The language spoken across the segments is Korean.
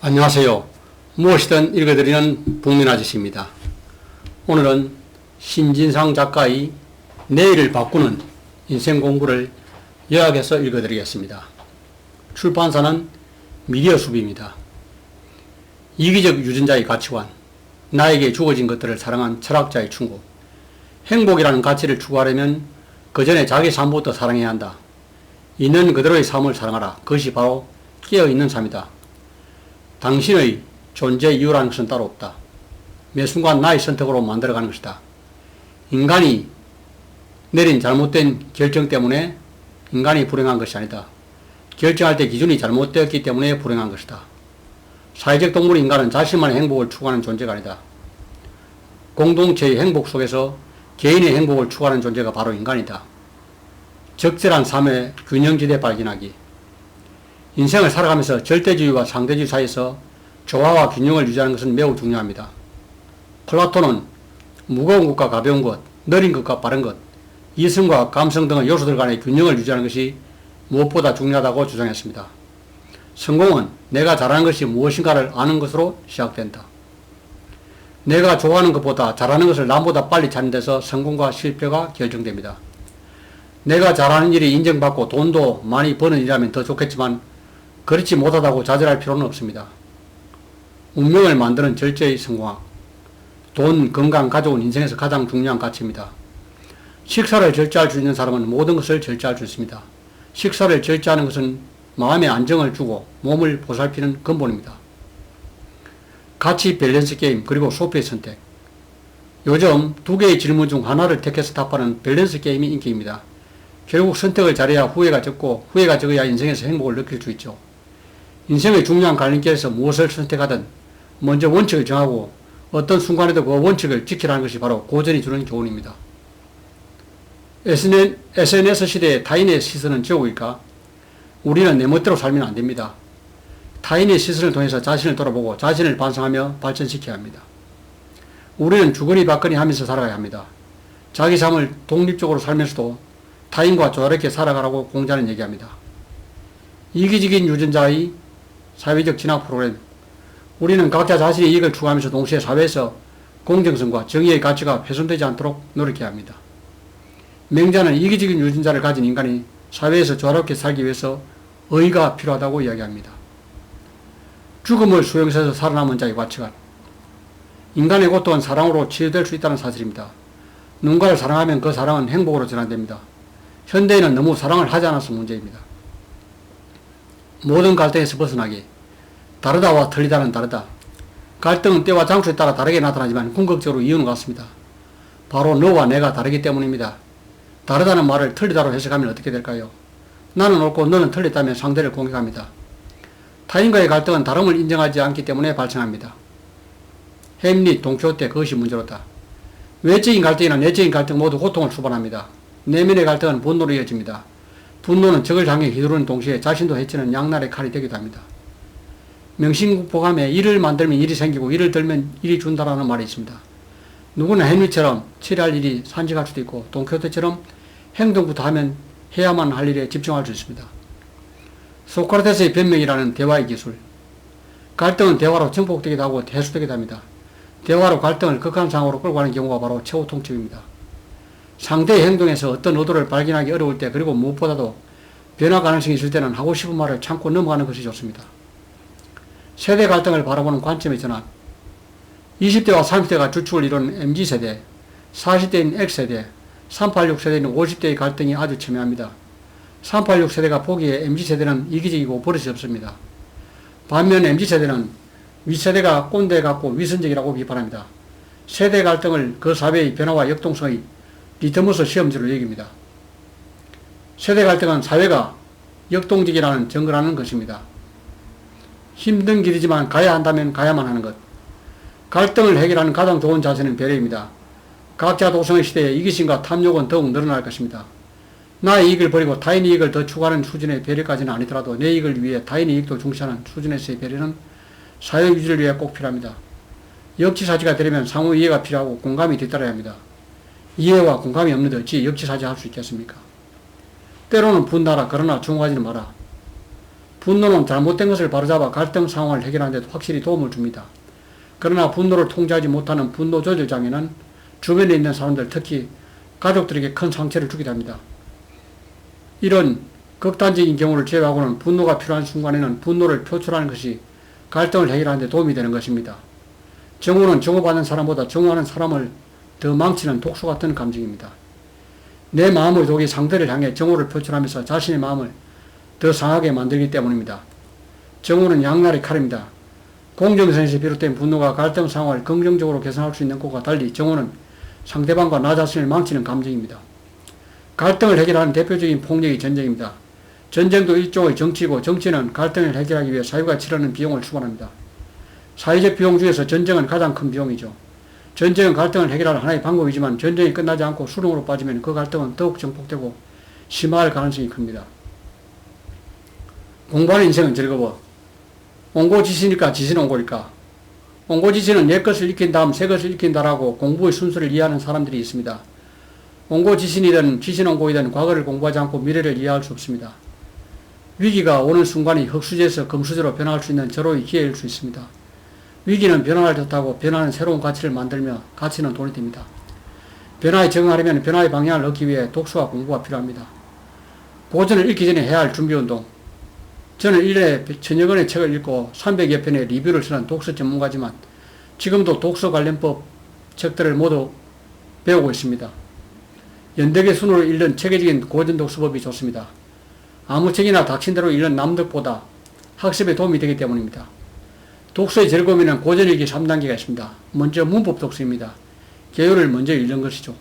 안녕하세요. 무엇이든 읽어드리는 북민아저씨입니다. 오늘은 신진상 작가의 내일을 바꾸는 인생공부를 요약해서 읽어드리겠습니다. 출판사는 미디어숲입니다. 이기적 유전자의 가치관, 나에게 주어진 것들을 사랑한 철학자의 충고, 행복이라는 가치를 추구하려면 그 전에 자기 삶부터 사랑해야 한다. 있는 그대로의 삶을 사랑하라. 그것이 바로 깨어있는 삶이다. 당신의 존재 이유라는 것은 따로 없다. 매 순간 나의 선택으로 만들어가는 것이다. 인간이 내린 잘못된 결정 때문에 인간이 불행한 것이 아니다. 결정할 때 기준이 잘못되었기 때문에 불행한 것이다. 사회적 동물 인간은 자신만의 행복을 추구하는 존재가 아니다. 공동체의 행복 속에서 개인의 행복을 추구하는 존재가 바로 인간이다. 적절한 삶의 균형지대 발견하기. 인생을 살아가면서 절대주의와 상대주의 사이에서 조화와 균형을 유지하는 것은 매우 중요합니다. 플라톤은 무거운 것과 가벼운 것, 느린 것과 빠른 것, 이성과 감성 등의 요소들 간의 균형을 유지하는 것이 무엇보다 중요하다고 주장했습니다. 성공은 내가 잘하는 것이 무엇인가를 아는 것으로 시작된다. 내가 좋아하는 것보다 잘하는 것을 남보다 빨리 찾는 데서 성공과 실패가 결정됩니다. 내가 잘하는 일이 인정받고 돈도 많이 버는 일이라면 더 좋겠지만 그렇지 못하다고 좌절할 필요는 없습니다. 운명을 만드는 절제의 성공학. 돈, 건강, 가족은 인생에서 가장 중요한 가치입니다. 식사를 절제할 수 있는 사람은 모든 것을 절제할 수 있습니다. 식사를 절제하는 것은 마음의 안정을 주고 몸을 보살피는 근본입니다. 가치 밸런스 게임 그리고 소피의 선택. 요즘 두 개의 질문 중 하나를 택해서 답하는 밸런스 게임이 인기입니다. 결국 선택을 잘해야 후회가 적고 후회가 적어야 인생에서 행복을 느낄 수 있죠. 인생의 중요한 갈림길에서 무엇을 선택하든 먼저 원칙을 정하고 어떤 순간에도 그 원칙을 지키라는 것이 바로 고전이 주는 교훈입니다. SNS 시대에 타인의 시선은 제국일까? 우리는 내 멋대로 살면 안 됩니다. 타인의 시선을 통해서 자신을 돌아보고 자신을 반성하며 발전시켜야 합니다. 우리는 주거니 받거니 하면서 살아가야 합니다. 자기 삶을 독립적으로 살면서도 타인과 조화롭게 살아가라고 공자는 얘기합니다. 이기적인 유전자의 사회적 진학 프로그램. 우리는 각자 자신의 이익을 추구하면서 동시에 사회에서 공정성과 정의의 가치가 훼손되지 않도록 노력해야 합니다. 맹자는 이기적인 유전자를 가진 인간이 사회에서 조화롭게 살기 위해서 의가 필요하다고 이야기합니다. 죽음을 수용해서 살아남은 자의 가치관. 인간의 고통은 사랑으로 치유될 수 있다는 사실입니다. 누군가를 사랑하면 그 사랑은 행복으로 전환됩니다. 현대인은 너무 사랑을 하지 않아서 문제입니다. 모든 갈등에서 벗어나기. 다르다와 틀리다는 다르다. 갈등은 때와 장소에 따라 다르게 나타나지만 궁극적으로 이유는 같습니다. 바로 너와 내가 다르기 때문입니다. 다르다는 말을 틀리다로 해석하면 어떻게 될까요? 나는 옳고 너는 틀렸다면 상대를 공격합니다. 타인과의 갈등은 다름을 인정하지 않기 때문에 발생합니다. 햄릿, 돈키호테 그것이 문제로다. 외적인 갈등이나 내적인 갈등 모두 고통을 수반합니다. 내면의 갈등은 분노로 이어집니다. 분노는 적을 향해 휘두르는 동시에 자신도 해치는 양날의 칼이 되기도 합니다. 명심보감에 일을 만들면 일이 생기고 일을 들면 일이 준다라는 말이 있습니다. 누구나 헨리처럼 처리할 일이 산적할 수도 있고 돈키호테처럼 행동부터 하면 해야만 할 일에 집중할 수 있습니다. 소크라테스의 변명이라는 대화의 기술. 갈등은 대화로 증폭되기도 하고 해소되기도 합니다. 대화로 갈등을 극한상으로 끌고 가는 경우가 바로 최후 통첩입니다. 상대의 행동에서 어떤 의도를 발견하기 어려울 때 그리고 무엇보다도 변화 가능성이 있을 때는 하고 싶은 말을 참고 넘어가는 것이 좋습니다. 세대 갈등을 바라보는 관점의 전환. 20대와 30대가 주축을 이루는 MZ세대, 40대인 X세대, 386세대인 50대의 갈등이 아주 첨예합니다. 386세대가 보기에 MZ세대는 이기적이고 버릇이 없습니다. 반면 MZ세대는 윗세대가 꼰대 같고 위선적이라고 비판합니다. 세대 갈등을 그 사회의 변화와 역동성의 리트머스 시험지로 여깁니다. 세대 갈등은 사회가 역동적이라는 증거라는 것입니다. 힘든 길이지만 가야 한다면 가야만 하는 것. 갈등을 해결하는 가장 좋은 자세는 배려입니다. 각자 도성의 시대에 이기심과 탐욕은 더욱 늘어날 것입니다. 나의 이익을 버리고 타인의 이익을 더 추구하는 수준의 배려까지는 아니더라도 내 이익을 위해 타인의 이익도 중시하는 수준에서의 배려는 사회 유지를 위해 꼭 필요합니다. 역지사지가 되려면 상호 이해가 필요하고 공감이 뒤따라야 합니다. 이해와 공감이 없는데 어찌 역지사지 할 수 있겠습니까? 때로는 분노하라. 그러나 중하지는 마라. 분노는 잘못된 것을 바로잡아 갈등 상황을 해결하는 데 확실히 도움을 줍니다. 그러나 분노를 통제하지 못하는 분노 조절 장애는 주변에 있는 사람들, 특히 가족들에게 큰 상처를 주기도 합니다. 이런 극단적인 경우를 제외하고는 분노가 필요한 순간에는 분노를 표출하는 것이 갈등을 해결하는 데 도움이 되는 것입니다. 정오는 정오받는 사람보다 정오하는 사람을 더 망치는 독소 같은 감정입니다. 내 마음의 독이 상대를 향해 정오를 표출하면서 자신의 마음을 더 상하게 만들기 때문입니다. 정오는 양날의 칼입니다. 공정선에서 비롯된 분노가 갈등 상황을 긍정적으로 개선할 수 있는 것과 달리 정오는 상대방과 나 자신을 망치는 감정입니다. 갈등을 해결하는 대표적인 폭력이 전쟁입니다. 전쟁도 일종의 정치이고 정치는 갈등을 해결하기 위해 사회가 치르는 비용을 추구합니다. 사회적 비용 중에서 전쟁은 가장 큰 비용이죠. 전쟁은 갈등을 해결하는 하나의 방법이지만 전쟁이 끝나지 않고 수렁으로 빠지면 그 갈등은 더욱 증폭되고 심화할 가능성이 큽니다. 공부하는 인생은 즐거워. 옹고지시니까 지시는 옹고일까? 옹고지시는 옛 것을 익힌 다음 새 것을 익힌다라고 공부의 순서를 이해하는 사람들이 있습니다. 옹고지신이든 지신옹고이든 과거를 공부하지 않고 미래를 이해할 수 없습니다. 위기가 오는 순간이 흙수저에서 금수저로 변화할 수 있는 절호의 기회일 수 있습니다. 위기는 변화를 뜻하고 변화는 새로운 가치를 만들며 가치는 돈이 됩니다. 변화에 적응하려면 변화의 방향을 얻기 위해 독서와 공부가 필요합니다. 고전을 읽기 전에 해야 할 준비운동. 저는 1년에 1000여 권의 책을 읽고 300여 편의 리뷰를 쓰는 독서 전문가지만 지금도 독서 관련법 책들을 모두 배우고 있습니다. 연대계 순으로 읽는 체계적인 고전 독서법이 좋습니다. 아무 책이나 닥친 대로 읽는 남들보다 학습에 도움이 되기 때문입니다. 독서의 즐거움에는 고전 읽기 3단계가 있습니다. 먼저 문법 독서입니다. 개요를 먼저 읽는 것이죠.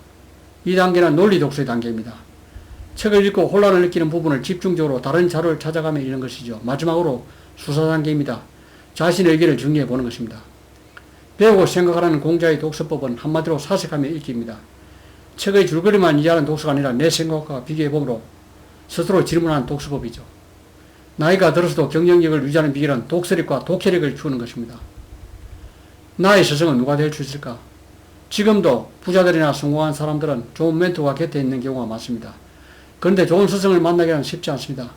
2단계는 논리 독서의 단계입니다. 책을 읽고 혼란을 느끼는 부분을 집중적으로 다른 자료를 찾아가며 읽는 것이죠. 마지막으로 수사 단계입니다. 자신의 의견을 정리해 보는 것입니다. 배우고 생각하라는 공자의 독서법은 한마디로 사색하며 읽기입니다. 책의 줄거리만 이해하는 독서가 아니라 내 생각과 비교해보므로 스스로 질문하는 독서법이죠. 나이가 들어서도 경쟁력을 유지하는 비결은 독서력과 독해력을 키우는 것입니다. 나의 스승은 누가 될 수 있을까? 지금도 부자들이나 성공한 사람들은 좋은 멘토가 곁에 있는 경우가 많습니다. 그런데 좋은 스승을 만나기는 쉽지 않습니다.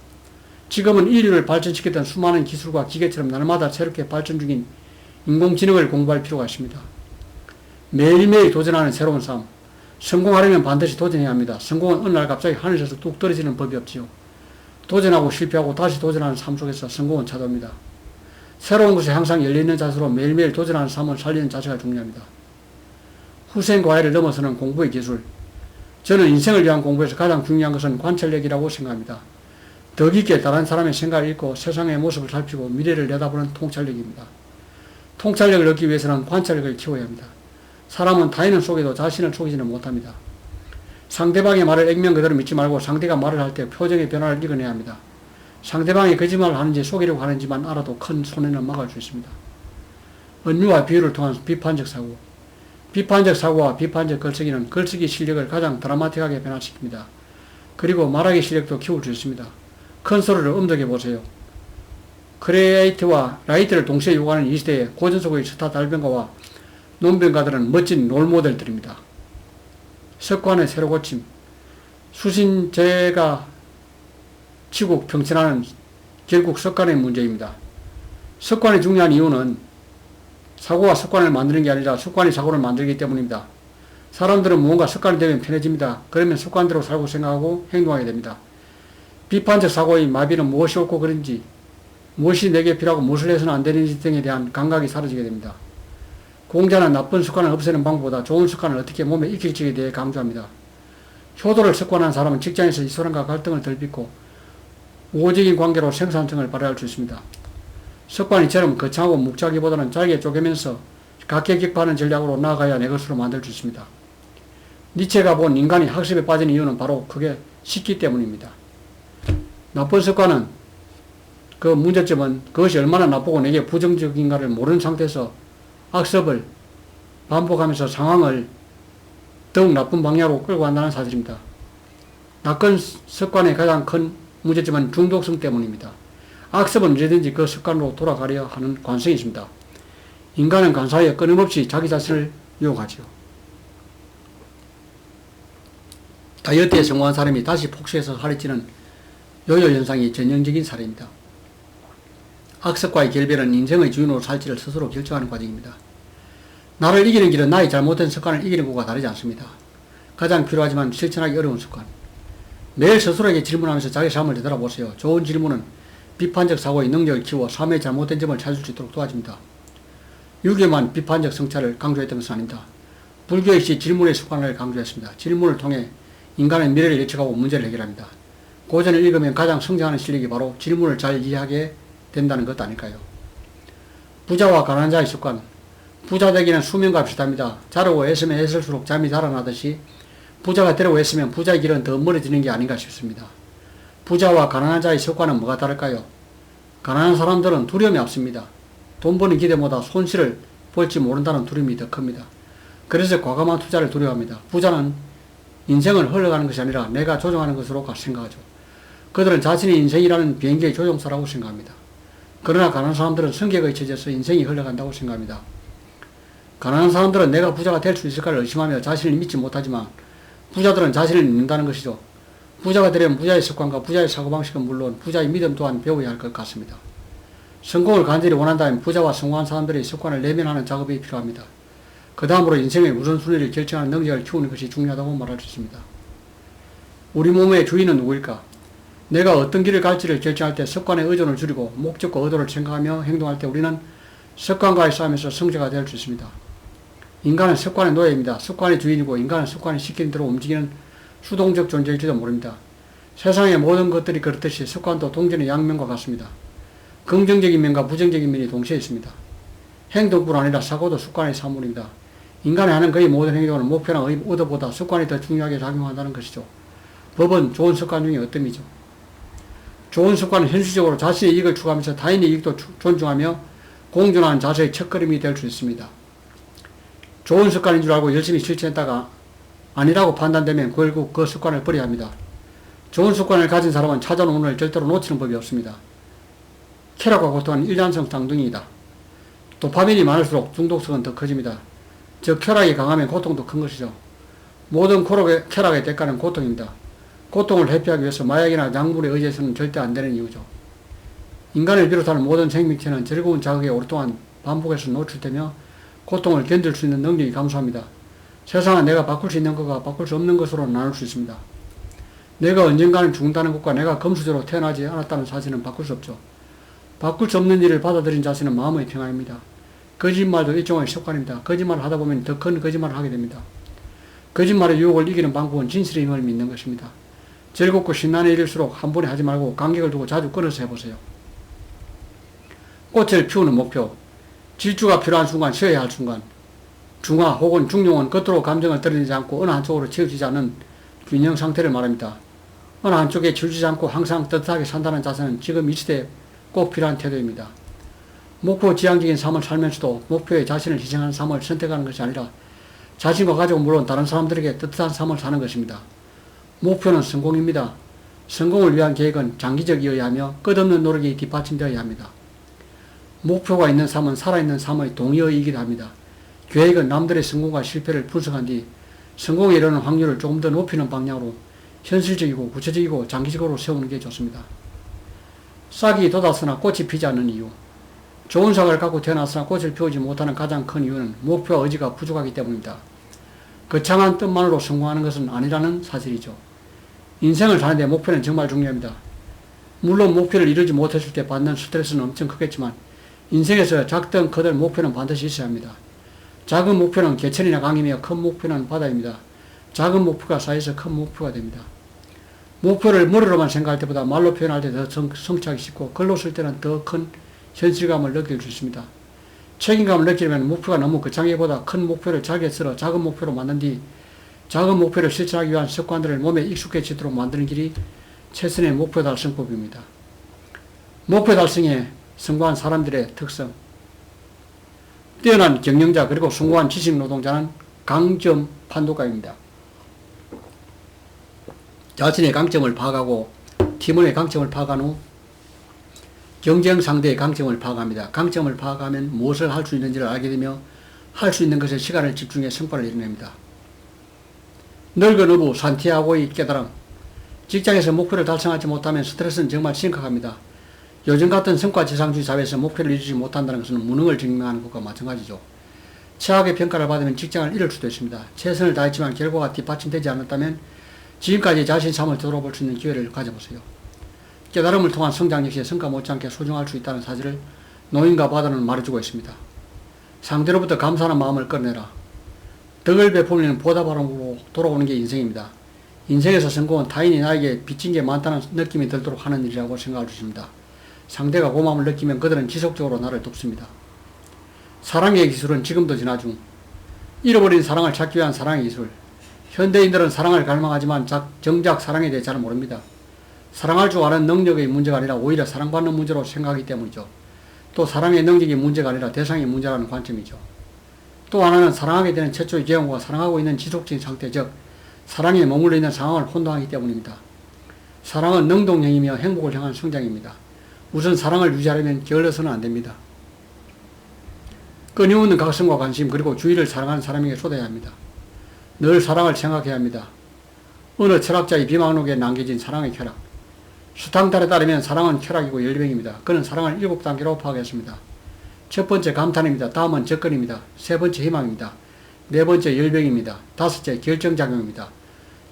지금은 인류를 발전시켰던 수많은 기술과 기계처럼 날마다 새롭게 발전 중인 인공지능을 공부할 필요가 있습니다. 매일매일 도전하는 새로운 삶. 성공하려면 반드시 도전해야 합니다. 성공은 어느 날 갑자기 하늘에서 뚝 떨어지는 법이 없지요. 도전하고 실패하고 다시 도전하는 삶 속에서 성공은 찾아옵니다. 새로운 것에 항상 열려있는 자세로 매일매일 도전하는 삶을 살리는 자세가 중요합니다. 후생 과외를 넘어서는 공부의 기술. 저는 인생을 위한 공부에서 가장 중요한 것은 관찰력이라고 생각합니다. 더 깊게 다른 사람의 생각을 읽고 세상의 모습을 살피고 미래를 내다보는 통찰력입니다. 통찰력을 얻기 위해서는 관찰력을 키워야 합니다. 사람은 타인을 속여도 자신을 속이지는 못합니다. 상대방의 말을 액면 그대로 믿지 말고 상대가 말을 할 때 표정의 변화를 읽어내야 합니다. 상대방이 거짓말을 하는지 속이려고 하는지만 알아도 큰 손해는 막을 수 있습니다. 은유와 비유를 통한 비판적 사고. 비판적 사고와 비판적 글쓰기는 글쓰기 실력을 가장 드라마틱하게 변화시킵니다. 그리고 말하기 실력도 키울 수 있습니다. 큰 소리를 음덕해 보세요. 크리에이트와 라이트를 동시에 요구하는 이 시대에 고전 속의 스타 달변가와 논변가들은 멋진 롤모델들입니다. 습관의 새로 고침. 수신제가 치국 평천하는 결국 습관의 문제입니다. 습관이 중요한 이유는 사고가 습관을 만드는 게 아니라 습관이 사고를 만들기 때문입니다. 사람들은 무언가 습관이 되면 편해집니다. 그러면 습관대로 살고 생각하고 행동하게 됩니다. 비판적 사고의 마비는 무엇이 옳고 그른지, 무엇이 내게 필요하고 무엇을 해서는 안 되는지 등에 대한 감각이 사라지게 됩니다. 공자는 나쁜 습관을 없애는 방법보다 좋은 습관을 어떻게 몸에 익힐지에 대해 강조합니다. 효도를 습관한 사람은 직장에서 이 사람과 갈등을 덜 빚고 우호적인 관계로 생산성을 발휘할 수 있습니다. 습관이처럼 거창하고 묵직하기보다는 잘게 쪼개면서 각계격파하는 전략으로 나아가야 내 것으로 만들 수 있습니다. 니체가 본 인간이 학습에 빠진 이유는 바로 그게 쉽기 때문입니다. 나쁜 습관은 그 문제점은 그것이 얼마나 나쁘고 내게 부정적인가를 모르는 상태에서 학습을 반복하면서 상황을 더욱 나쁜 방향으로 끌고 간다는 사실입니다. 나쁜 습관의 가장 큰 문제점은 중독성 때문입니다. 학습은 언제든지 그 습관으로 돌아가려 하는 관성이 있습니다. 인간은 간사하여 끊임없이 자기 자신을 유혹하지요. 다이어트에 성공한 사람이 다시 폭식해서 살이 찌는 요요 현상이 전형적인 사례입니다. 악습과의 결별은 인생의 주인으로 살지를 스스로 결정하는 과정입니다. 나를 이기는 길은 나의 잘못된 습관을 이기는 것과 다르지 않습니다. 가장 필요하지만 실천하기 어려운 습관. 매일 스스로에게 질문하면서 자기 삶을 되돌아보세요. 좋은 질문은 비판적 사고의 능력을 키워 삶의 잘못된 점을 찾을 수 있도록 도와줍니다. 유교만 비판적 성찰을 강조했던 것은 아닙니다. 불교 역시 질문의 습관을 강조했습니다. 질문을 통해 인간의 미래를 예측하고 문제를 해결합니다. 고전을 읽으면 가장 성장하는 실력이 바로 질문을 잘 이해하게 된다는 것 아닐까요? 부자와 가난한 자의 습관. 부자 되기는 수면과 비슷합니다. 자려고 애쓰면 애쓸수록 잠이 달아나듯이 부자가 되려고 했으면 부자의 길은 더 멀어지는 게 아닌가 싶습니다. 부자와 가난한 자의 습관은 뭐가 다를까요? 가난한 사람들은 두려움이 없습니다. 돈 버는 기대보다 손실을 볼지 모른다는 두려움이 더 큽니다. 그래서 과감한 투자를 두려워합니다. 부자는 인생을 흘러가는 것이 아니라 내가 조종하는 것으로 생각하죠. 그들은 자신의 인생이라는 비행기의 조종사라고 생각합니다. 그러나 가난한 사람들은 성격에 처져서 인생이 흘러간다고 생각합니다. 가난한 사람들은 내가 부자가 될 수 있을까를 의심하며 자신을 믿지 못하지만 부자들은 자신을 믿는다는 것이죠. 부자가 되려면 부자의 습관과 부자의 사고방식은 물론 부자의 믿음 또한 배워야 할 것 같습니다. 성공을 간절히 원한다면 부자와 성공한 사람들의 습관을 내면하는 작업이 필요합니다. 그 다음으로 인생의 우선순위를 결정하는 능력을 키우는 것이 중요하다고 말할 수 있습니다. 우리 몸의 주인은 누구일까? 내가 어떤 길을 갈지를 결정할 때 습관의 의존을 줄이고 목적과 의도를 생각하며 행동할 때 우리는 습관과의 싸움에서 승자가 될 수 있습니다. 인간은 습관의 노예입니다. 습관의 주인이고 인간은 습관이 시키는 대로 움직이는 수동적 존재일지도 모릅니다. 세상의 모든 것들이 그렇듯이 습관도 동전의 양면과 같습니다. 긍정적인 면과 부정적인 면이 동시에 있습니다. 행동뿐 아니라 사고도 습관의 산물입니다. 인간이 하는 거의 모든 행동은 목표나 의도보다 습관이 더 중요하게 작용한다는 것이죠. 법은 좋은 습관 중에 어뜸이죠. 좋은 습관은 현실적으로 자신의 이익을 추구하면서 타인의 이익도 존중하며 공존하는 자세의 첫걸음이 될 수 있습니다. 좋은 습관인 줄 알고 열심히 실천했다가 아니라고 판단되면 결국 그 습관을 버려야 합니다. 좋은 습관을 가진 사람은 찾아온 운을 절대로 놓치는 법이 없습니다. 쾌락과 고통은 일란성 쌍둥이이다. 도파민이 많을수록 중독성은 더 커집니다. 즉 쾌락이 강하면 고통도 큰 것이죠. 모든 쾌락의 대가는 고통입니다. 고통을 회피하기 위해서 마약이나 약물에 의지해서는 절대 안 되는 이유죠. 인간을 비롯한 모든 생명체는 즐거운 자극에 오랫동안 반복해서 노출되며 고통을 견딜 수 있는 능력이 감소합니다. 세상은 내가 바꿀 수 있는 것과 바꿀 수 없는 것으로 나눌 수 있습니다. 내가 언젠가는 죽는다는 것과 내가 금수저로 태어나지 않았다는 사실은 바꿀 수 없죠. 바꿀 수 없는 일을 받아들인 자세는 마음의 평안입니다. 거짓말도 일종의 습관입니다. 거짓말을 하다 보면 더 큰 거짓말을 하게 됩니다. 거짓말의 유혹을 이기는 방법은 진실의 힘을 믿는 것입니다. 즐겁고 신나는 일일수록 한 번에 하지 말고 간격을 두고 자주 끊어서 해보세요. 꽃을 피우는 목표. 질주가 필요한 순간 쉬어야 할 순간. 중화 혹은 중용은 겉으로 감정을 드러내지 않고 어느 한쪽으로 치우치지 않는 균형 상태를 말합니다. 어느 한쪽에 치우치지 않고 항상 떳떳하게 산다는 자세는 지금 이 시대에 꼭 필요한 태도입니다. 목표 지향적인 삶을 살면서도 목표에 자신을 희생하는 삶을 선택하는 것이 아니라 자신과 가족은 물론 다른 사람들에게 떳떳한 삶을 사는 것입니다. 목표는 성공입니다. 성공을 위한 계획은 장기적이어야 하며 끝없는 노력이 뒷받침되어야 합니다. 목표가 있는 삶은 살아있는 삶의 동의어이기도 합니다. 계획은 남들의 성공과 실패를 분석한 뒤 성공에 이르는 확률을 조금 더 높이는 방향으로 현실적이고 구체적이고 장기적으로 세우는 게 좋습니다. 싹이 돋았으나 꽃이 피지 않는 이유. 좋은 싹을 갖고 태어났으나 꽃을 피우지 못하는 가장 큰 이유는 목표와 의지가 부족하기 때문입니다. 거창한 뜻만으로 성공하는 것은 아니라는 사실이죠. 인생을 사는데 목표는 정말 중요합니다. 물론 목표를 이루지 못했을 때 받는 스트레스는 엄청 크겠지만 인생에서 작든 크든 목표는 반드시 있어야 합니다. 작은 목표는 개천이나 강이며 큰 목표는 바다입니다. 작은 목표가 쌓여서 큰 목표가 됩니다. 목표를 머리로만 생각할 때보다 말로 표현할 때 더 성취하기 쉽고 글로 쓸 때는 더 큰 현실감을 느낄 수 있습니다. 책임감을 느끼려면 목표가 너무 거창하기보다 큰 목표를 잘게 쓸어 작은 목표로 만든 뒤 작은 목표를 실천하기 위한 습관들을 몸에 익숙해지도록 만드는 길이 최선의 목표 달성법입니다. 목표 달성에 성공한 사람들의 특성. 뛰어난 경영자 그리고 숭고한 지식 노동자는 강점 판도가입니다. 자신의 강점을 파악하고 팀원의 강점을 파악한 후 경쟁 상대의 강점을 파악합니다. 강점을 파악하면 무엇을 할 수 있는지를 알게 되며 할 수 있는 것에 시간을 집중해 성과를 이뤄냅니다. 늙은 어부 산티아고의 깨달음. 직장에서 목표를 달성하지 못하면 스트레스는 정말 심각합니다. 요즘 같은 성과지상주의 사회에서 목표를 이루지 못한다는 것은 무능을 증명하는 것과 마찬가지죠. 최악의 평가를 받으면 직장을 잃을 수도 있습니다. 최선을 다했지만 결과가 뒷받침되지 않았다면 지금까지 자신 삶을 되돌아볼 수 있는 기회를 가져보세요. 깨달음을 통한 성장 역시 성과 못지않게 소중할 수 있다는 사실을 노인과 바다는 말해주고 있습니다. 상대로부터 감사하는 마음을 꺼내라. 덕을 베풀면 보답하러 돌아오는 게 인생입니다. 인생에서 성공은 타인이 나에게 빚진 게 많다는 느낌이 들도록 하는 일이라고 생각할 수 있습니다. 상대가 고마움을 느끼면 그들은 지속적으로 나를 돕습니다. 사랑의 기술은 지금도 진화 중. 잃어버린 사랑을 찾기 위한 사랑의 기술. 현대인들은 사랑을 갈망하지만 정작 사랑에 대해 잘 모릅니다. 사랑할 줄 아는 능력의 문제가 아니라 오히려 사랑받는 문제로 생각하기 때문이죠. 또 사랑의 능력이 문제가 아니라 대상의 문제라는 관점이죠. 또 하나는 사랑하게 되는 최초의 경우가 사랑하고 있는 지속적인 상태, 즉 사랑에 머물러 있는 상황을 혼동하기 때문입니다. 사랑은 능동형이며 행복을 향한 성장입니다. 우선 사랑을 유지하려면 게을러서는 안됩니다. 끊임없는 각성과 관심 그리고 주위를 사랑하는 사람에게 쏟아야 합니다. 늘 사랑을 생각해야 합니다. 어느 철학자의 비망록에 남겨진 사랑의 쾌락. 수탕달에 따르면 사랑은 쾌락이고 열병입니다. 그는 사랑을 7단계로 파악했습니다. 첫 번째 감탄입니다. 다음은 접근입니다. 세 번째 희망입니다. 네 번째 열병입니다. 다섯째 결정작용입니다.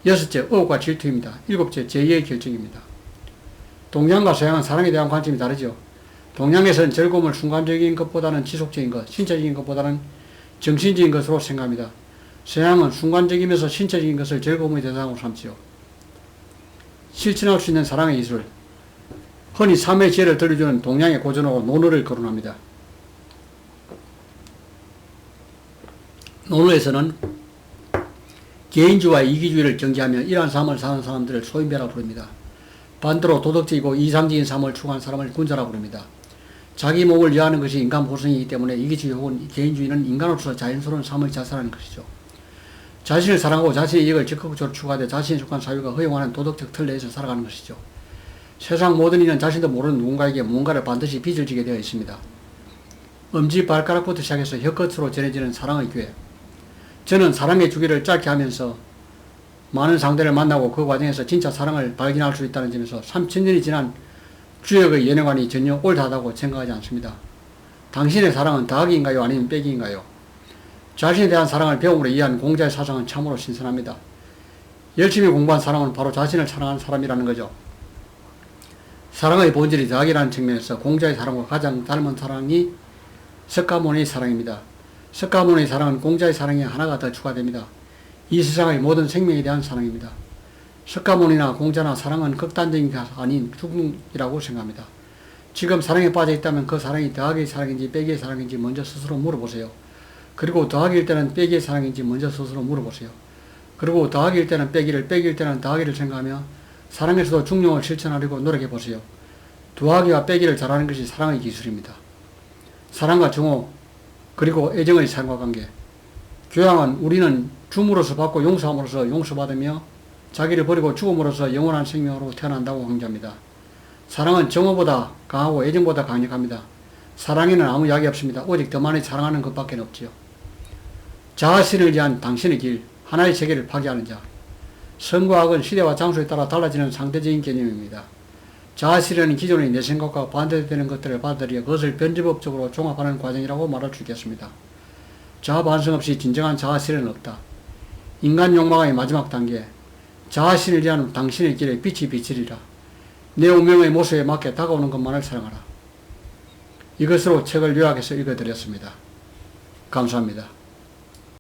여섯째 억울과 질투입니다. 일곱째 제2의 결정입니다. 동양과 서양은 사랑에 대한 관점이 다르죠. 동양에서는 즐거움을 순간적인 것보다는 지속적인 것, 신체적인 것보다는 정신적인 것으로 생각합니다. 서양은 순간적이면서 신체적인 것을 즐거움의 대상으로 삼지요. 실천할 수 있는 사랑의 기술. 흔히 삶의 지혜를 들려주는 동양의 고전하고 논어를 거론합니다. 논어에서는 개인주의와 이기주의를 정지하며 이러한 삶을 사는 사람들을 소인배라 부릅니다. 반대로 도덕적이고 이상적인 삶을 추구하는 사람을 군자라 부릅니다. 자기 목을 위하는 것이 인간 본성이기 때문에 이기주의 혹은 개인주의는 인간으로서 자연스러운 삶을 자살하는 것이죠. 자신을 사랑하고 자신의 이익을 적극적으로 추구하되 자신이 속한 사회가 허용하는 도덕적 틀 내에서 살아가는 것이죠. 세상 모든 이는 자신도 모르는 누군가에게 무언가를 반드시 빚을 지게 되어 있습니다. 엄지발가락부터 시작해서 혀끝으로 전해지는 사랑의 기회. 저는 사랑의 주기를 짧게 하면서 많은 상대를 만나고 그 과정에서 진짜 사랑을 발견할 수 있다는 점에서 3000년이 지난 주역의 연애관이 전혀 옳다고 생각하지 않습니다. 당신의 사랑은 더하기인가요? 아니면 빼기인가요? 자신에 대한 사랑을 배움으로 이해한 공자의 사상은 참으로 신선합니다. 열심히 공부한 사람은 바로 자신을 사랑하는 사람이라는 거죠. 사랑의 본질이 더하기라는 측면에서 공자의 사랑과 가장 닮은 사랑이 석가모니의 사랑입니다. 석가모니의 사랑은 공자의 사랑에 하나가 더 추가됩니다. 이 세상의 모든 생명에 대한 사랑입니다. 석가모니나 공자나 사랑은 극단적인 게 아닌 중이라고 생각합니다. 지금 사랑에 빠져 있다면 그 사랑이 더하기의 사랑인지 빼기의 사랑인지 먼저 스스로 물어보세요. 그리고 더하기일 때는 빼기의 사랑인지 먼저 스스로 물어보세요. 그리고 더하기일 때는 빼기를, 빼기일 때는 더하기를 생각하며 사랑에서도 중용을 실천하려고 노력해보세요. 더하기와 빼기를 잘하는 것이 사랑의 기술입니다. 사랑과 정오, 그리고 애정의 상관관계. 교양은 우리는 줌으로서 받고 용서함으로써 용서받으며 자기를 버리고 죽음으로써 영원한 생명으로 태어난다고 강조합니다. 사랑은 정오보다 강하고 애정보다 강력합니다. 사랑에는 아무 약이 없습니다. 오직 더 많이 사랑하는 것밖에 없지요. 자아신을 위한 당신의 길, 하나의 세계를 파괴하는 자. 선과 악은 시대와 장소에 따라 달라지는 상대적인 개념입니다. 자아실현은 기존의 내 생각과 반대되는 것들을 받아들여 그것을 변제법적으로 종합하는 과정이라고 말할 수 있겠습니다. 자아 반성 없이 진정한 자아실현은 없다. 인간 욕망의 마지막 단계. 자아신을 위한 당신의 길에 빛이 비치리라. 내 운명의 모습에 맞게 다가오는 것만을 사랑하라. 이것으로 책을 요약해서 읽어드렸습니다. 감사합니다.